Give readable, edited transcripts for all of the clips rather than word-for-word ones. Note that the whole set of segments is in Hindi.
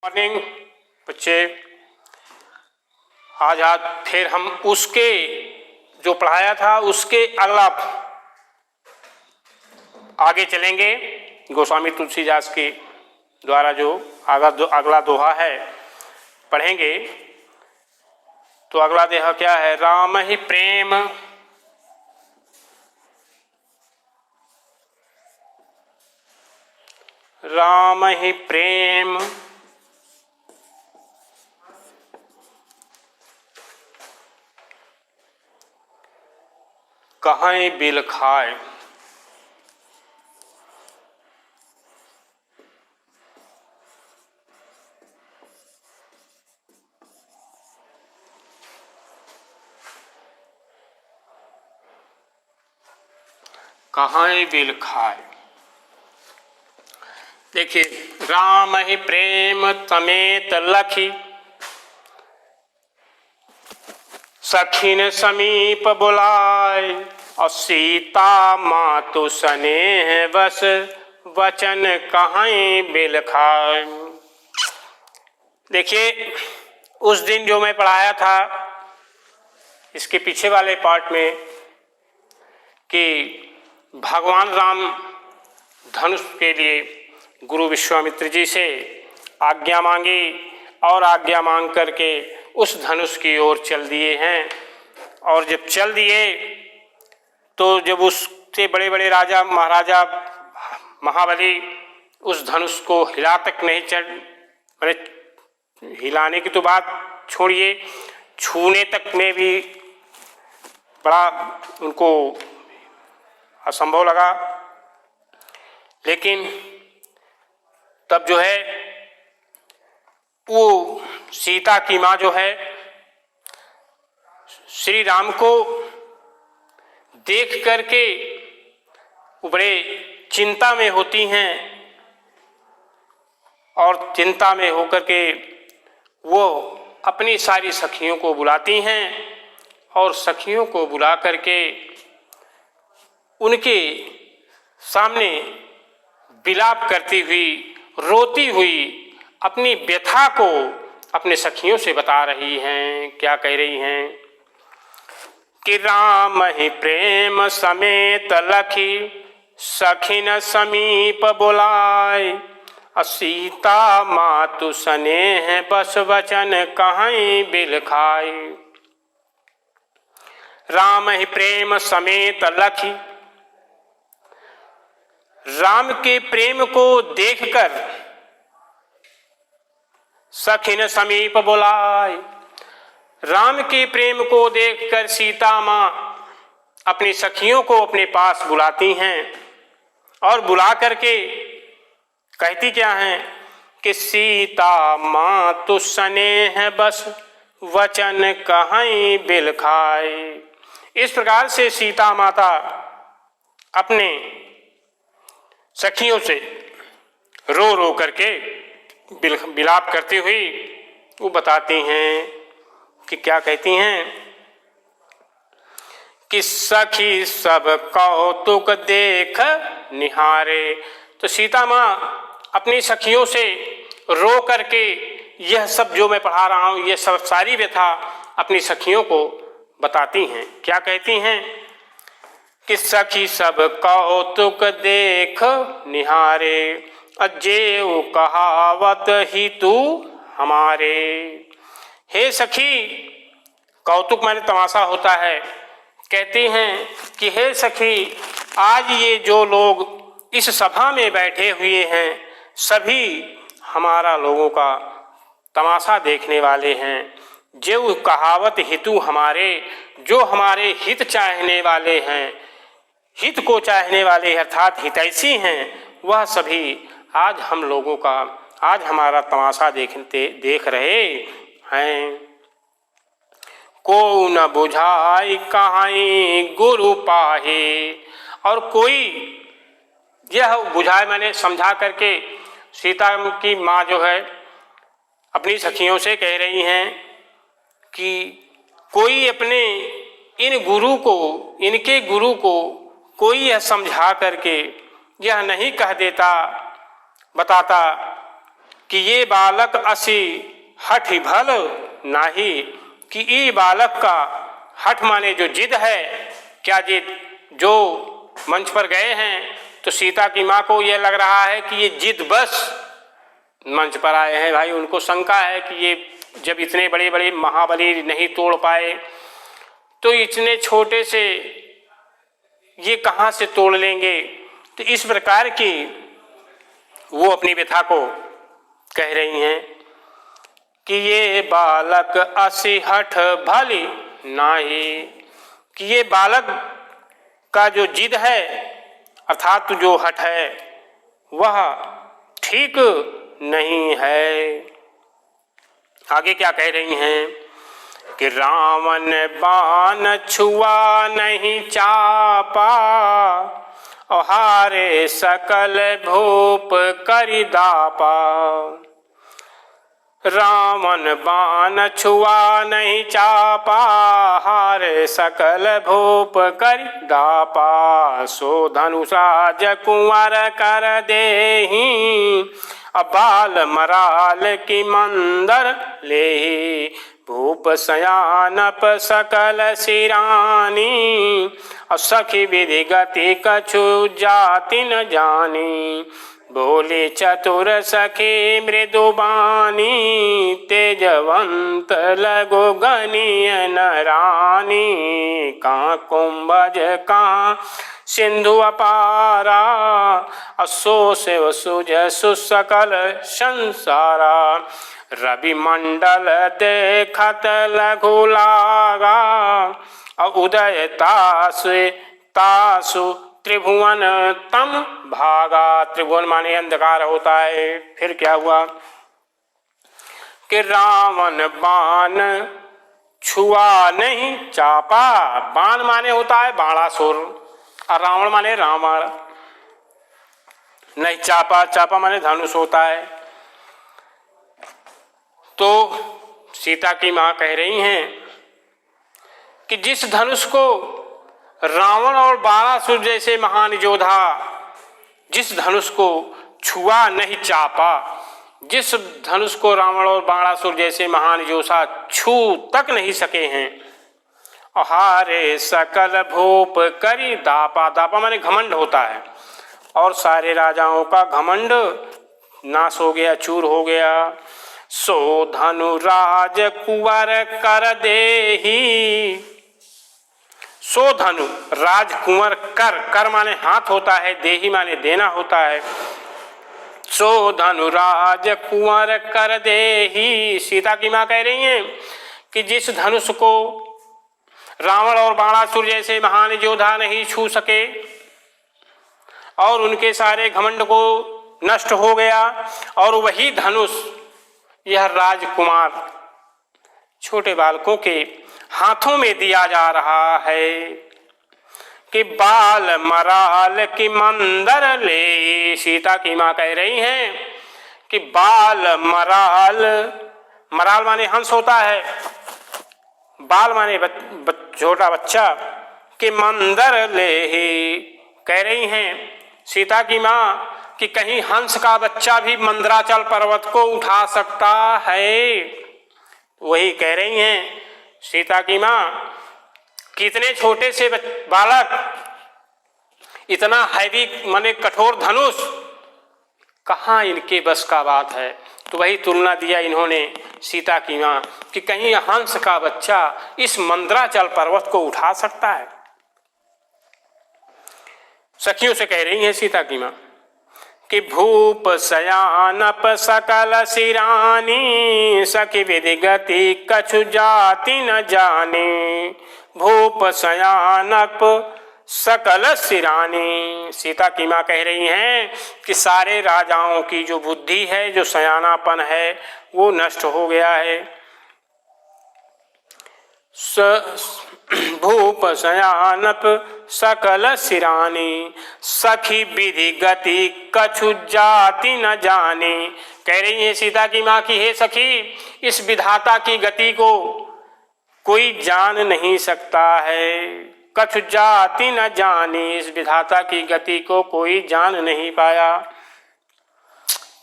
मॉर्निंग बच्चे। आज फिर हम उसके जो पढ़ाया था उसके आगे चलेंगे। गोस्वामी तुलसीदास के द्वारा जो अगला दोहा है पढ़ेंगे। तो अगला दोहा क्या है? राम ही प्रेम राम ही प्रेम कहीं बिल खाए। कहीं बिल खाए। देखिए, राम ही प्रेम समेत लखी, सखिन समीप बुलाए, और सीता मातु स्नेह बस, वचन कहीं बिल खाए। देखिए, उस दिन जो मैं पढ़ाया था इसके पीछे वाले पार्ट में कि भगवान राम धनुष के लिए गुरु विश्वामित्र जी से आज्ञा मांगी और आज्ञा मांग करके उस धनुष की ओर चल दिए हैं। और जब चल दिए तो जब उससे बड़े बड़े राजा महाराजा महाबली उस धनुष को हिला तक नहीं हिलाने की तो बात छोड़िए, छूने तक में भी बड़ा उनको असंभव लगा। लेकिन तब जो है वो सीता की माँ जो है श्री राम को देख करके वो बड़े चिंता में होती हैं और चिंता में होकर के वो अपनी सारी सखियों को बुलाती हैं और सखियों को बुला करके उनके सामने विलाप करती हुई रोती हुई अपनी व्यथा को अपने सखियों से बता रही हैं। क्या कह रही हैं कि राम ही प्रेम समेत लखी, सखिन समीप बुलाए, सीता मातु स्नेह बस, वचन कहीं बिल खाए। राम ही प्रेम समेत लखी, राम के प्रेम को देखकर सखिन समीप बुलाए। राम के प्रेम को देखकर सीता माँ अपनी सखियों को अपने पास बुलाती हैं और बुला करके कहती क्या हैं कि सीता माँ तु स्नेह बस, वचन कहीं बिल खाए। इस प्रकार से सीता माता अपने सखियों से रो रो करके विलाप करती हुई वो बताती हैं कि क्या कहती हैं कि सखी सब कौतुक देख निहारे। तो सीता माँ अपनी सखियों से रो करके यह सब जो मैं पढ़ा रहा हूँ ये सब सारी व्यथा अपनी सखियों को बताती हैं। क्या कहती हैं कि सखी सब कौतुक देख निहारे, अजेऊ कहावत ही तू हमारे। हे सखी, कौतुक माने तमाशा होता है। कहती हैं कि हे सखी, आज ये जो लोग इस सभा में बैठे हुए हैं सभी हमारा लोगों का तमाशा देखने वाले हैं। जो कहावत हितु हमारे, जो हमारे हित चाहने वाले हैं, हित को चाहने वाले अर्थात हितैषी हैं, वह सभी आज हम लोगों का आज हमारा तमाशा देख रहे हैं। को न बुझाई कहीं गुरु पाहे, और कोई यह बुझाए मैंने समझा करके सीता की माँ जो है अपनी सखियों से कह रही हैं कि कोई अपने इनके गुरु को कोई यह समझा करके यह नहीं कह देता बताता कि ये बालक असी हठ भल नाही, कि ये बालक का हठ माने जो जिद है, क्या जिद, जो मंच पर गए हैं तो सीता की माँ को यह लग रहा है कि ये जिद बस मंच पर आए हैं। भाई उनको शंका है कि ये जब इतने बड़े बड़े महाबली नहीं तोड़ पाए तो इतने छोटे से ये कहाँ से तोड़ लेंगे। तो इस प्रकार की वो अपनी व्यथा को कह रही हैं कि ये बालक असी हठ भली नाही, कि ये बालक का जो जिद है अर्थात जो हठ है वह ठीक नहीं है। आगे क्या कह रही हैं कि रावण बाण छुआ नहीं चापा, और हारे सकल भूप करि दापा। रावण बाण छुआ नहीं चापा, हारे सकल भूप करि दापा। सो धनुषाज कुंवर कर देहि, बाल मराल की मंदर लेहि। भूप सयानप सकल सिरानी, सखी विधि गति कछु जाति न जानी। बोले चतुर सखी मृदुबानी, तेजवंत लगो गनीय नरानी। कहाँ कुंभज कहाँ सिंधु अपारा, असो शिव सुज सुसकल संसारा। रवि मंडल देखत लघु लागा, उदय तासु त्रिभुवन तम भागा। त्रिभुवन माने अंधकार होता है। फिर क्या हुआ कि रावण बाण छुआ नहीं चापा। बाण माने होता है बाणासुर और रावण माने रावण। नहीं चापा, चापा माने धनुष होता है। तो सीता की माँ कह रही हैं कि जिस धनुष को रावण और बाणासुर जैसे महान योद्धा, जिस धनुष को छुआ नहीं चापा, जिस धनुष को रावण और बाणासुर जैसे महान योद्धा छू तक नहीं सके हैं। हारे सकल भूप करि दापा। दापा माने घमंड होता है, और सारे राजाओं का घमंड नाश हो गया, चूर हो गया। सो धनुराज कुंवर कर देहि, सो धनु राजकुंवर कर, कर माने हाथ होता है, देही माने देना होता है। सो धनुराज कुंवर कर देहि। सीता की माँ कह रही हैं कि जिस धनुष को रावण और बाणासुर जैसे महान योद्धा नहीं छू सके और उनके सारे घमंड को नष्ट हो गया, और वही धनुष यह राजकुमार छोटे बालकों के हाथों में दिया जा रहा है कि बाल मराल की मंदर ले। सीता की माँ कह रही हैं कि बाल मराल, मराल माने हंस होता है, बाल माने छोटा बच्चा, कि मंदर ले ही। कह रही हैं सीता की माँ कि कहीं हंस का बच्चा भी मंदराचल पर्वत को उठा सकता है। वही कह रही हैं सीता की माँ, कितने छोटे से बालक इतना हैवी माने कठोर धनुष, कहाँ इनके बस का बात है। तो वही तुलना दिया इन्होंने सीता की माँ कि कहीं हंस का बच्चा इस मंदराचल पर्वत को उठा सकता है। सखियों से कह रही है सीता की माँ कि भूप सयानप सकल सिरानी, सखी विधि गति कछु जाति न जानी। भूप सयानप सकल सिरानी। सीता की माँ कह रही हैं कि सारे राजाओं की जो बुद्धि है, जो सयानापन है, वो नष्ट हो गया है। भूप सयानप सकल सिरानी, सखी विधि गति कछु जाति न जानी। कह रही है सीता की माँ की हे सखी, इस विधाता की गति को कोई जान नहीं सकता है। कछु जाति न जानी, इस विधाता की गति को कोई जान नहीं पाया।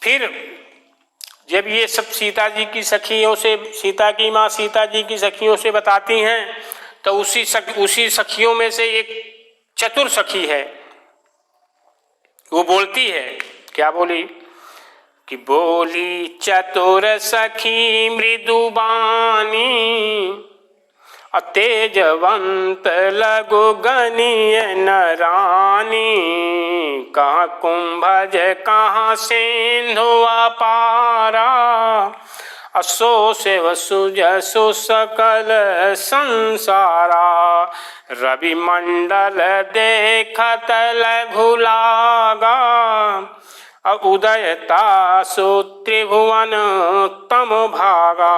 फिर जब ये सब सीता जी की सखियों से, सीता की माँ सीता जी की सखियों से बताती हैं, तो उसी सखियों में से एक चतुर सखी है, वो बोलती है, क्या बोली कि बोली चतुर सखी मृदुबानी, तेजवंत लघु गनीय नरानी, कहाँ कुंभज कहाँ सिंधु अपारा, असो शिव सुजसु सकल संसारा, रवि मंडल देखत लघु लागा, उदयता सु त्रिभुवन तम भागा।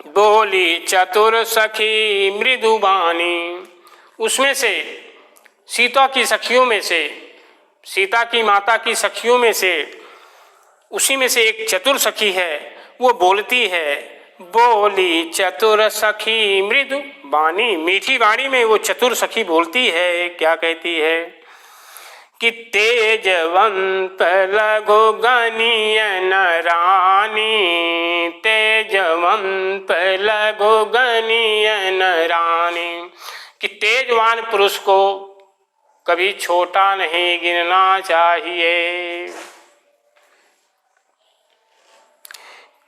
बोली चतुर सखी मृदुबानी, उसमें से सीता की सखियों में से, सीता की माता की सखियों में से, उसी में से एक चतुर सखी है, वो बोलती है, बोली चतुर सखी मृदु बानी, मीठी वाणी में वो चतुर सखी बोलती है, क्या कहती है कि तेजवंत लघु गनीय नरानी, तेजवंत लघु गनीय नरानी, कि तेजवान पुरुष को कभी छोटा नहीं गिनना चाहिए।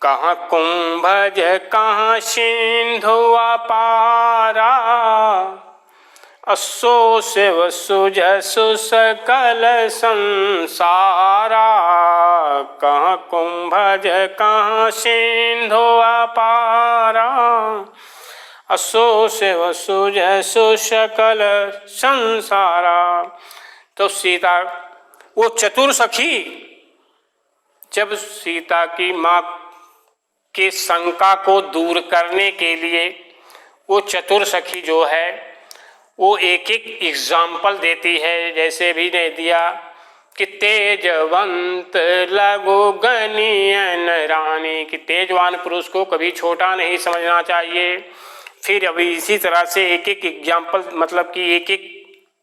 कहाँ कुंभज कहाँ सिंधु अपारा, असो शिव सुजसु सकल संसारा, कहाँ कुंभज कहाँ सिंधु अपारा, असो शिव सुजसु सकल संसारा। तो सीता, वो चतुर सखी जब सीता की माँ के शंका को दूर करने के लिए, वो चतुर सखी जो है वो एक एक एग्जाम्पल देती है, जैसे भी ने दिया कि तेजवंत लघु गनीय नरानी, कि तेजवान पुरुष को कभी छोटा नहीं समझना चाहिए। फिर अभी इसी तरह से एक एक एग्जाम्पल, मतलब कि एक एक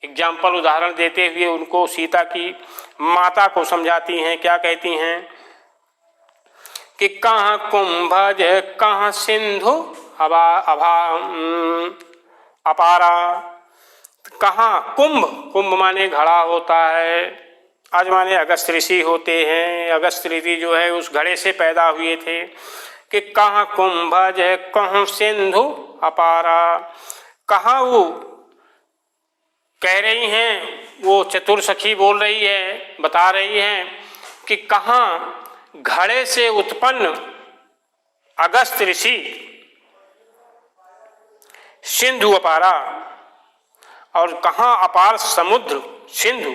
एग्जाम्पल उदाहरण देते हुए उनको सीता की माता को समझाती हैं। क्या कहती हैं कि कहाँ कुंभज कहाँ सिंधु अपारा, कहाँ कुंभ, कुंभ माने घड़ा होता है, आज माने अगस्त ऋषि होते हैं, अगस्त ऋषि जो है उस घड़े से पैदा हुए थे, कि कहाँ कुंभज कहाँ सिंधु अपारा, कहाँ वो कह रही हैं, वो चतुर सखी बोल रही है, बता रही हैं कि कहाँ घड़े से उत्पन्न अगस्त ऋषि सिंधु अपारा, और कहाँ अपार समुद्र सिंधु,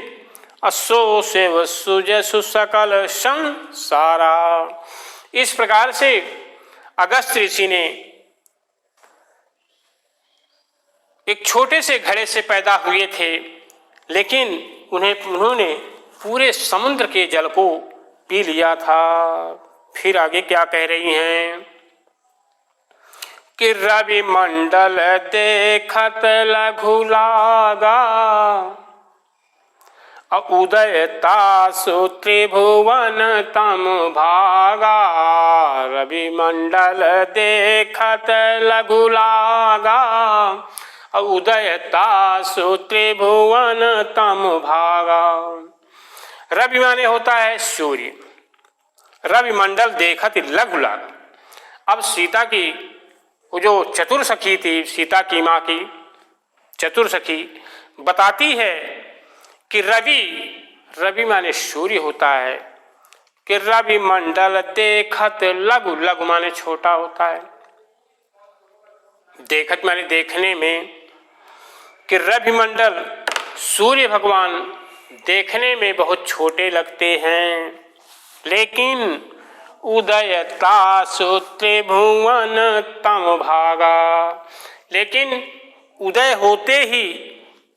असो शिव सुजसु सकल संसारा। इस प्रकार से अगस्त ऋषि ने एक छोटे से घड़े से पैदा हुए थे, लेकिन उन्होंने पूरे समुद्र के जल को पी लिया था। फिर आगे क्या कह रही हैं कि रवि मंडल देखत लघु लागा, उदयता सु त्रिभुवन तम भागा, रवि मंडल देखत लघु लागा, उदयता सु त्रिभुवन तम भागा। रवि माने होता है सूर्य, रवि मंडल देखत लघु लागा। अब सीता की वो जो चतुर सखी थी, सीता की माँ की चतुर सखी बताती है कि रवि माने सूर्य होता है, कि रवि मंडल देखत लघु, लघु माने छोटा होता है, देखत माने देखने में, कि रवि मंडल सूर्य भगवान देखने में बहुत छोटे लगते हैं, लेकिन उदयता सु त्रिभुवन तम भागा, लेकिन उदय होते ही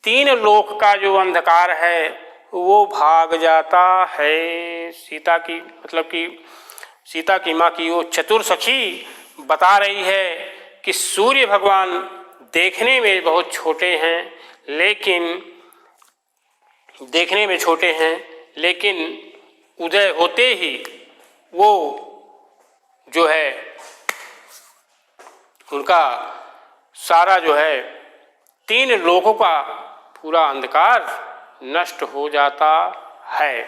तीन लोक का जो अंधकार है वो भाग जाता है। सीता की, मतलब कि सीता की माँ की वो चतुर सखी बता रही है कि सूर्य भगवान देखने में बहुत छोटे हैं, लेकिन देखने में छोटे हैं, लेकिन उदय होते ही वो जो है उनका सारा जो है 3 लोगों का पूरा अंधकार नष्ट हो जाता है।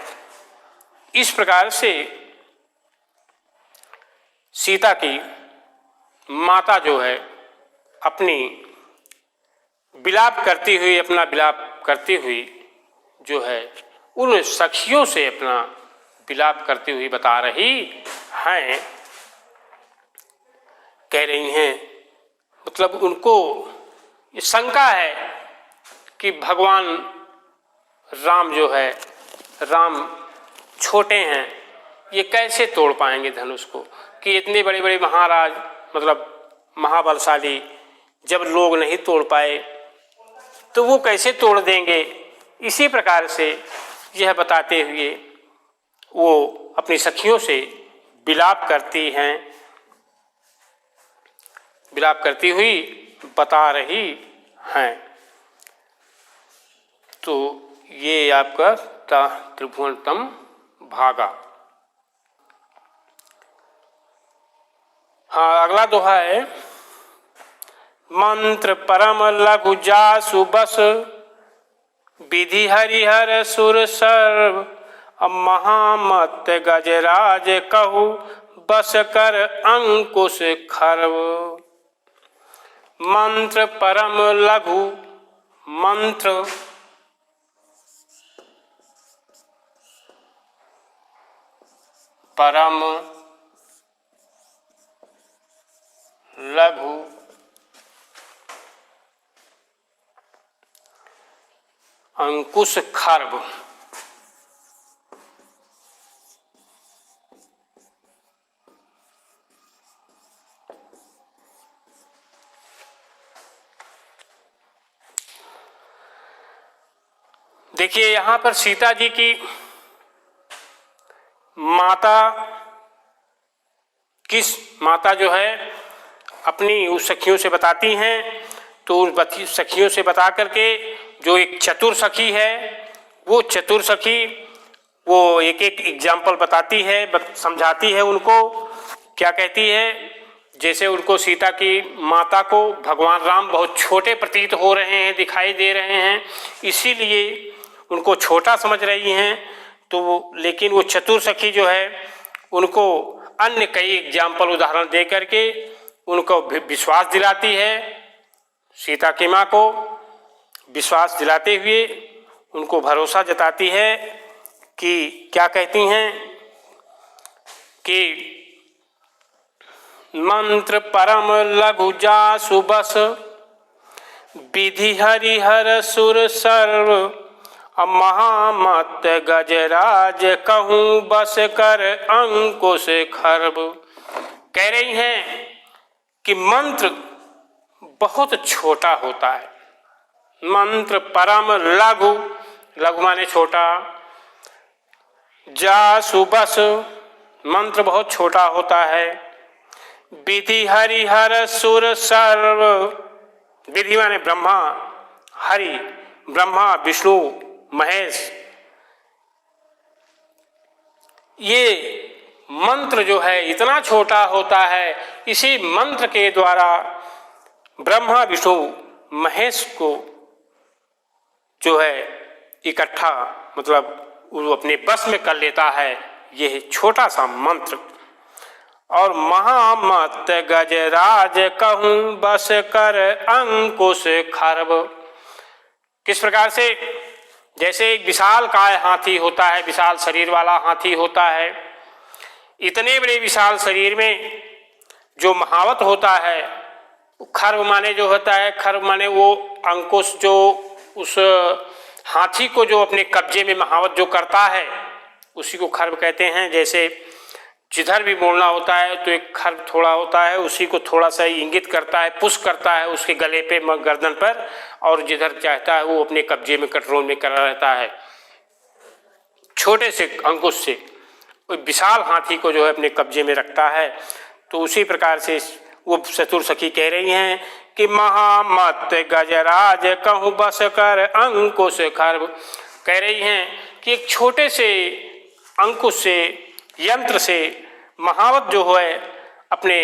इस प्रकार से सीता की माता जो है अपनी विलाप करती हुई, अपना विलाप करती हुई जो है उन सखियों से अपना विलाप करती हुई बता रही हैं, कह रही हैं, मतलब उनको ये शंका है कि भगवान राम जो है, राम छोटे हैं, ये कैसे तोड़ पाएंगे धनुष को, कि इतने बड़े बड़े महाराज मतलब महाबलशाली जब लोग नहीं तोड़ पाए तो वो कैसे तोड़ देंगे। इसी प्रकार से यह बताते हुए वो अपनी सखियों से विलाप करती हैं, विलाप करती हुई बता रही हैं। तो ये आपका त्रिभुवनतम भागा। हाँ, अगला दोहा है, मंत्र परम लघु जासु बस, विधि हरिहर सुर सर्व, महामत गजराज कहु, बस कर अंकुश खर्व। मंत्र परम लघु, मंत्र परम लघु अंकुश खर्व। देखिए यहाँ पर सीता जी की माता जो है अपनी उस सखियों से बताती हैं, तो उस सखियों से बता करके जो एक चतुर सखी है, वो चतुर सखी वो एक एक एग्जाम्पल बताती है, समझाती है उनको। क्या कहती है, जैसे उनको सीता की माता को भगवान राम बहुत छोटे प्रतीत हो रहे हैं, दिखाई दे रहे हैं, इसीलिए उनको छोटा समझ रही हैं। तो लेकिन वो चतुर सखी जो है उनको अन्य कई एग्जाम्पल उदाहरण दे करके उनको विश्वास दिलाती है। सीता की माँ को विश्वास दिलाते हुए उनको भरोसा जताती है कि क्या कहती हैं कि मंत्र परम लघु जासु बस, विधि हरिहर सुर सर्व, महामत गजराज कहूँ बस कर अंकुश खर्व। कह रही हैं कि मंत्र बहुत छोटा होता है। मंत्र परम लघु, लघु माने छोटा, जासु बस मंत्र बहुत छोटा होता है, विधि हरिहर सुर सर्व, विधि माने ब्रह्मा, हरि ब्रह्मा विष्णु महेश, ये मंत्र जो है इतना छोटा होता है। इसी मंत्र के द्वारा ब्रह्मा विष्णु महेश को जो है इकट्ठा मतलब वो अपने बस में कर लेता है, यह छोटा सा मंत्र। और महामत गजराज कहूँ बस कर अंकुश खर्व। किस प्रकार से, जैसे एक विशाल काय हाथी होता है, विशाल शरीर वाला हाथी होता है, इतने बड़े विशाल शरीर में जो महावत होता है, खर्व माने जो होता है, खर्व माने वो अंकुश जो उस हाथी को जो अपने कब्जे में महावत जो करता है उसी को खर्व कहते हैं। जैसे जिधर भी मोड़ना होता है तो एक खर्व थोड़ा होता है, उसी को थोड़ा सा इंगित करता है, पुश करता है उसके गले पे गर्दन पर, और जिधर चाहता है वो अपने कब्जे में कंट्रोल में करा रहता है। छोटे से अंकुश से विशाल हाथी को जो है अपने कब्जे में रखता है। तो उसी प्रकार से वो चतुर सखी कह रही हैं कि महामत गजराज कहूँ बस कर अंकुश खर्व। कह रही हैं कि एक छोटे से अंकुश से, यंत्र से महावत जो है अपने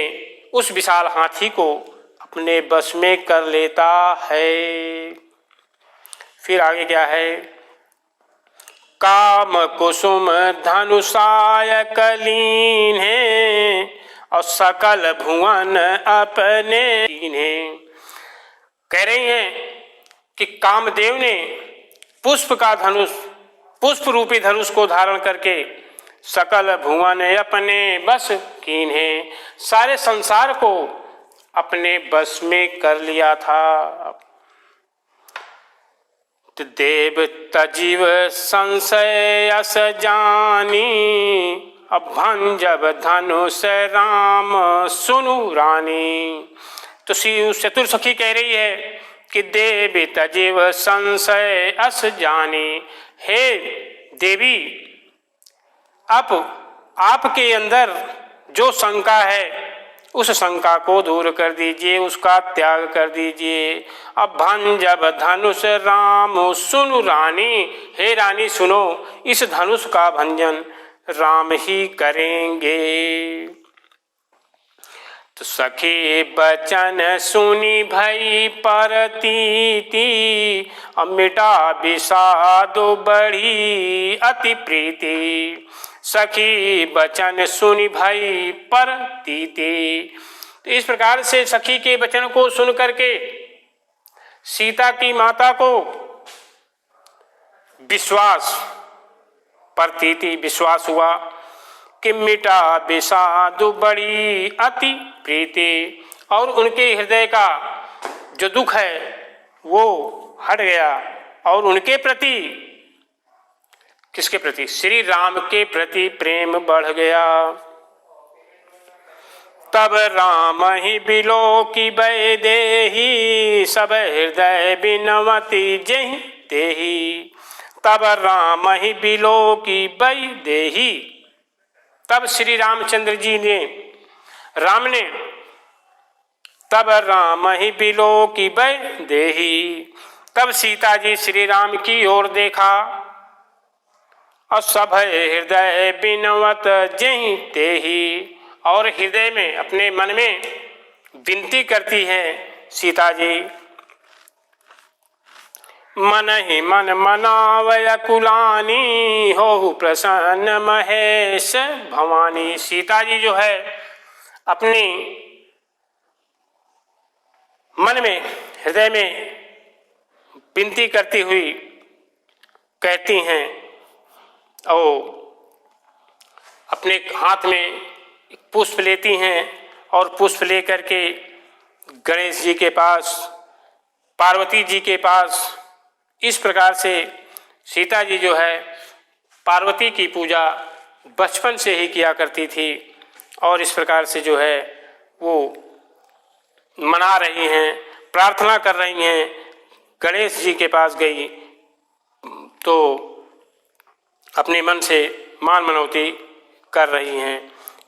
उस विशाल हाथी को अपने बस में कर लेता है। फिर आगे क्या है, काम कुसुम धनुषाय कलीन है और सकल भुवन अपने है। कह रही हैं कि कामदेव ने पुष्प का धनुष, पुष्प रूपी धनुष को धारण करके सकल भुवन अपने बस कीन्हे, सारे संसार को अपने बस में कर लिया था। देव तजीव संशय अस जानी, अब भंजब धनुष राम सुनु रानी। तो चतुर सखी कह रही है कि देवी तजीव संशय अस जानी, हे देवी आप आपके अंदर जो शंका है उस शंका को दूर कर दीजिए, उसका त्याग कर दीजिए। अब भंजब धनुष राम सुनु रानी, हे रानी सुनो, इस धनुष का भंजन राम ही करेंगे। तो सखी बचन सुनी भई परतीति, अब मिटा विषाद बड़ी अति प्रीति। सखी बचन सुनी भई परतीति, तो इस प्रकार से सखी के वचन को सुन करके सीता की माता को विश्वास, परतीति विश्वास हुआ कि मिटा विषाद बड़ी अति प्रीति, और उनके हृदय का जो दुख है वो हट गया और उनके प्रति, किसके प्रति, श्री राम के प्रति प्रेम बढ़ गया। तब राम ही बिलो की वैदेही, सब हृदय बिनवती जहि तेहि। तब राम ही बिलो की वैदेही, तब श्री रामचंद्र जी ने, राम ने, तब राम ही बिलो की वैदेही, तब सीता जी श्री राम की ओर देखा और सब हृदय बिनवत जहि तेहि, और हृदय में अपने मन में विनती करती है सीता जी, मन ही मन मनावय कुलानी, हो प्रसन्न महेश भवानी। सीता जी जो है अपनी मन में, हृदय में विनती करती हुई कहती हैं और अपने हाथ में पुष्प लेती हैं और पुष्प लेकर के गणेश जी के पास, पार्वती जी के पास, इस प्रकार से सीता जी जो है पार्वती की पूजा बचपन से ही किया करती थी और इस प्रकार से जो है वो मना रही हैं, प्रार्थना कर रही हैं। गणेश जी के पास गई तो अपने मन से मान मनौती कर रही हैं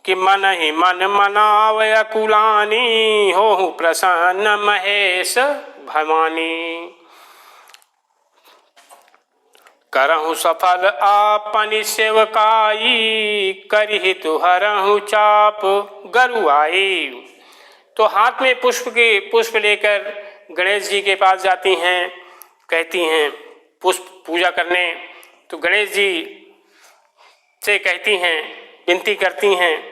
कि मन ही मन मनावय कुलानी, हो प्रसन्न महेश भवानी। करहु सफल आपनि सेवकाई, करहि तुहरहु चाप गरुआई। तो हाथ में पुष्प लेकर गणेश जी के पास जाती हैं, कहती हैं पुष्प पूजा करने। तो गणेश जी से कहती हैं, विनती करती हैं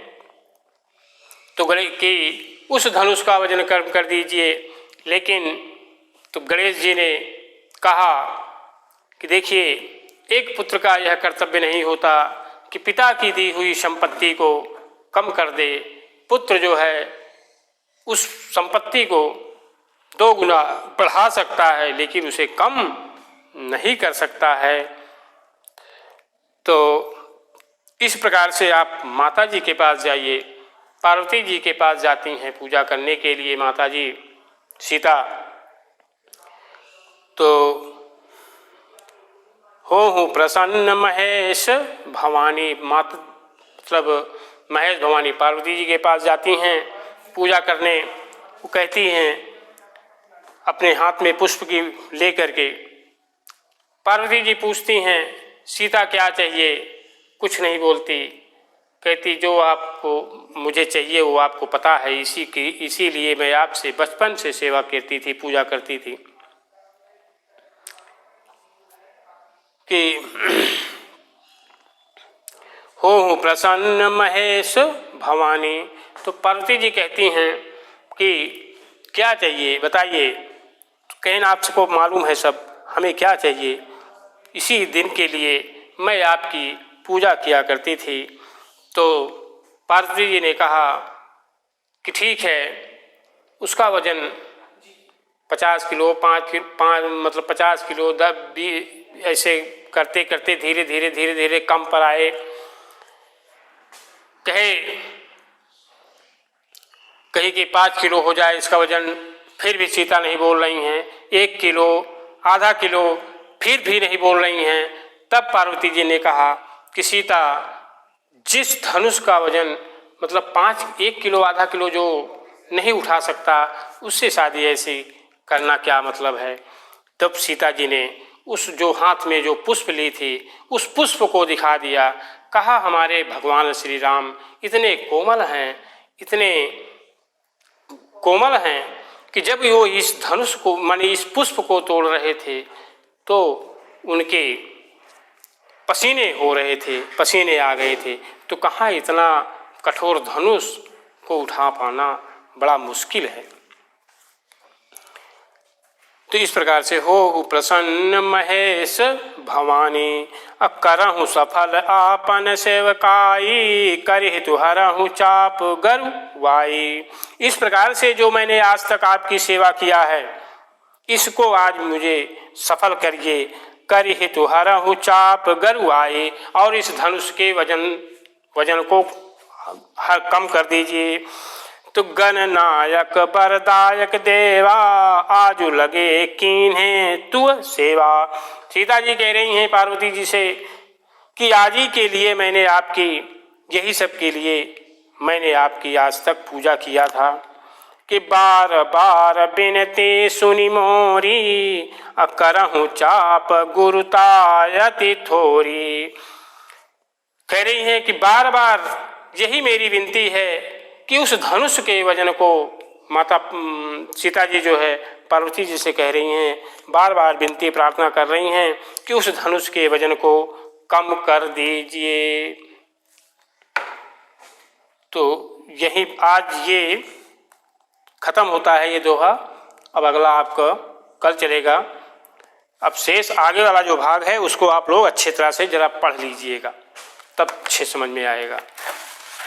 तो गणेश की उस धनुष का वजन कर दीजिए। लेकिन तो गणेश जी ने कहा कि देखिए, एक पुत्र का यह कर्तव्य नहीं होता कि पिता की दी हुई संपत्ति को कम कर दे। पुत्र जो है उस संपत्ति को 2 गुना बढ़ा सकता है लेकिन उसे कम नहीं कर सकता है। तो इस प्रकार से आप माता जी के पास जाइए। पार्वती जी के पास जाती हैं पूजा करने के लिए माता जी सीता। तो हो प्रसन्न महेश भवानी, माता मतलब महेश भवानी पार्वती जी के पास जाती हैं पूजा करने। वो कहती हैं अपने हाथ में पुष्प की ले करके, पार्वती जी पूछती हैं सीता क्या चाहिए, कुछ नहीं बोलती, कहती जो आपको मुझे चाहिए वो आपको पता है, इसीलिए मैं आपसे बचपन से सेवा करती थी, पूजा करती थी। कि हो प्रसन्न महेश भवानी। तो पार्वती जी कहती हैं कि क्या चाहिए बताइए। तो कहना आपको मालूम है सब, हमें क्या चाहिए। इसी दिन के लिए मैं आपकी पूजा किया करती थी। तो पार्वती जी ने कहा कि ठीक है, उसका वजन 50 किलो, 5 मतलब 50 किलो 10-20 ऐसे करते करते धीरे धीरे कम पर आए। कहे कि 5 किलो हो जाए इसका वजन, फिर भी सीता नहीं बोल रही हैं। 1 किलो, आधा किलो, फिर भी नहीं बोल रही हैं। तब पार्वती जी ने कहा कि सीता, जिस धनुष का वजन मतलब 1 किलो आधा किलो जो नहीं उठा सकता, उससे शादी ऐसी करना क्या मतलब है। तब सीता जी ने उस जो हाथ में जो पुष्प ली थी उस पुष्प को दिखा दिया। कहा हमारे भगवान श्री राम इतने कोमल हैं, इतने कोमल हैं कि जब वो इस धनुष को माने इस पुष्प को तोड़ रहे थे तो उनके पसीने हो रहे थे, पसीने आ गए थे। तो कहाँ इतना कठोर धनुष को उठा पाना बड़ा मुश्किल है। तो इस प्रकार से हो प्रसन्न महेश भवानी, करहु सफल आपन सेवकाई, करहि तुहरहु चाप गरुवाई। इस प्रकार से जो मैंने आज तक आपकी सेवा किया है, इसको आज मुझे सफल करिए। करहि तुहरहु चाप गरुवाई, और इस धनुष के वजन को हर कम कर दीजिए। तो गणनायक बरदायक देवा, आजु लगे कीन्हे तु सेवा। सीता जी कह रही हैं पार्वती जी से कि आज ही के लिए मैंने आपकी, यही सब के लिए मैंने आपकी आज तक पूजा किया था। कि बार बार बिनती सुनी मोरी, करहु चाप गुरुतायति थोरी। कह रही हैं कि बार बार यही मेरी विनती है कि उस धनुष के वजन को, माता सीता जी जो है पार्वती जी से कह रही हैं, बार बार विनती प्रार्थना कर रही हैं कि उस धनुष के वजन को कम कर दीजिए। तो यही आज ये खत्म होता है ये दोहा। अब अगला आपका कल चलेगा। अब शेष आगे वाला जो भाग है उसको आप लोग अच्छी तरह से जरा पढ़ लीजिएगा, तब अच्छे समझ में आएगा।